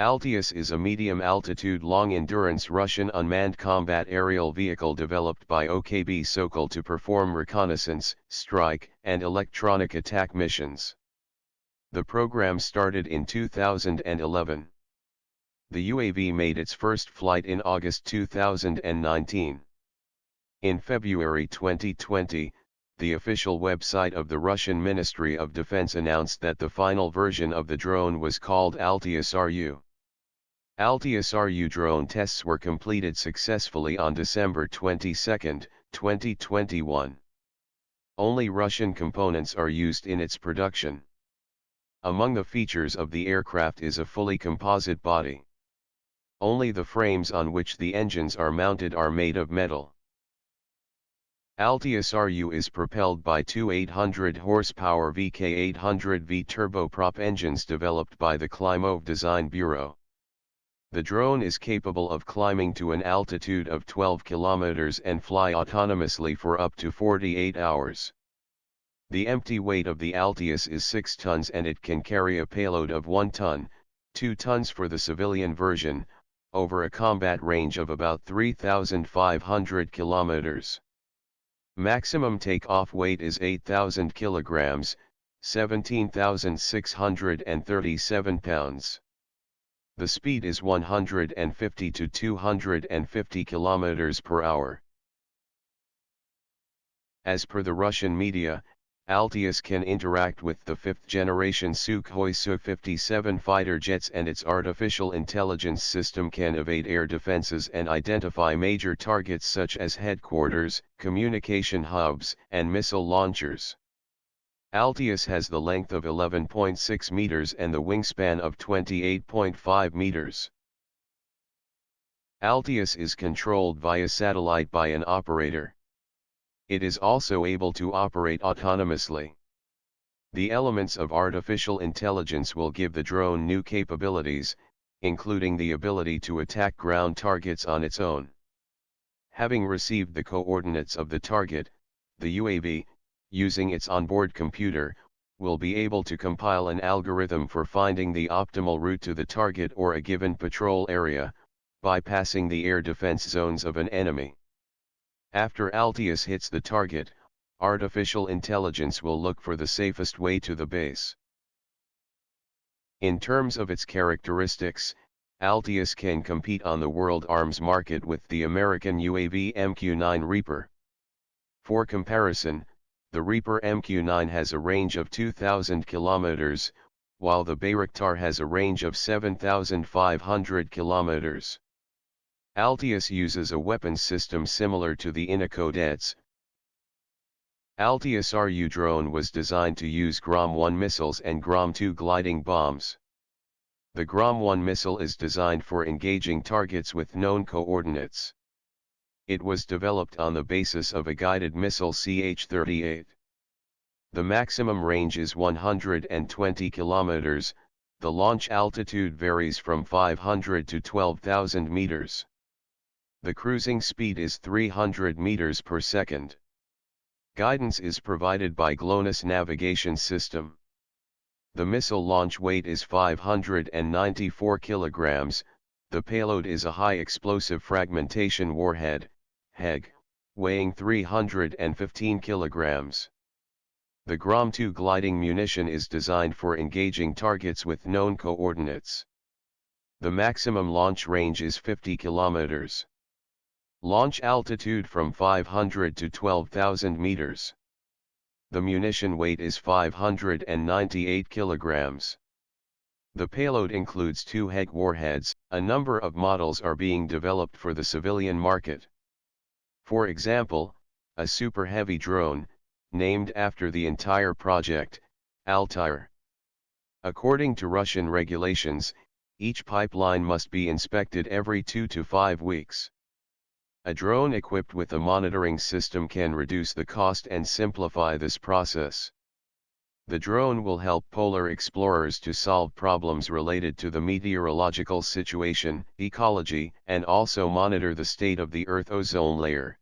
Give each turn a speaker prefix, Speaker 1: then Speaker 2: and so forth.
Speaker 1: Altius is a medium-altitude long-endurance Russian unmanned combat aerial vehicle developed by OKB Sokol to perform reconnaissance, strike, and electronic attack missions. The program started in 2011. The UAV made its first flight in August 2019. In February 2020, the official website of the Russian Ministry of Defense announced that the final version of the drone was called Altius-RU. Altius-RU drone tests were completed successfully on December 22, 2021. Only Russian components are used in its production. Among the features of the aircraft is a fully composite body. Only the frames on which the engines are mounted are made of metal. Altius-RU is propelled by two 800 horsepower VK800V turboprop engines developed by the Klimmov Design Bureau. The drone is capable of climbing to an altitude of 12 kilometers and fly autonomously for up to 48 hours. The empty weight of the Altius is 6 tons and it can carry a payload of 1 ton, 2 tons for the civilian version, over a combat range of about 3,500 kilometers. Maximum takeoff weight is 8,000 kilograms, 17,637 pounds. The speed is 150 to 250 kilometers per hour. As per the Russian media, Altius can interact with the fifth-generation Sukhoi Su-57 fighter jets, and its artificial intelligence system can evade air defenses and identify major targets such as headquarters, communication hubs, and missile launchers. Altius has the length of 11.6 meters and the wingspan of 28.5 meters. Altius is controlled via satellite by an operator. It is also able to operate autonomously. The elements of artificial intelligence will give the drone new capabilities, including the ability to attack ground targets on its own. Having received the coordinates of the target, the UAV, using its onboard computer, will be able to compile an algorithm for finding the optimal route to the target or a given patrol area, bypassing the air defense zones of an enemy. After Altius hits the target, artificial intelligence will look for the safest way to the base. In terms of its characteristics, Altius can compete on the world arms market with the American UAV MQ-9 Reaper. For comparison, the Reaper MQ-9 has a range of 2,000 kilometers, while the Bayraktar has a range of 7,500 kilometers. Altius uses a weapons system similar to the Inokodets. Altius-RU drone was designed to use Grom-1 missiles and Grom-2 gliding bombs. The Grom-1 missile is designed for engaging targets with known coordinates. It was developed on the basis of a guided missile CH-38. The maximum range is 120 kilometers, the launch altitude varies from 500 to 12,000 meters. The cruising speed is 300 meters per second. Guidance is provided by GLONASS navigation system. The missile launch weight is 594 kilograms, the payload is a high explosive fragmentation warhead, HEG, weighing 315 kilograms. The Grom-2 gliding munition is designed for engaging targets with known coordinates. The maximum launch range is 50 kilometers. Launch altitude from 500 to 12,000 meters. The munition weight is 598 kilograms. The payload includes 2 HEG warheads. A number of models are being developed for the civilian market. For example, a super heavy drone, named after the entire project, Altair. According to Russian regulations, each pipeline must be inspected every 2 to 5 weeks. A drone equipped with a monitoring system can reduce the cost and simplify this process. The drone will help polar explorers to solve problems related to the meteorological situation, ecology, and also monitor the state of the Earth ozone layer.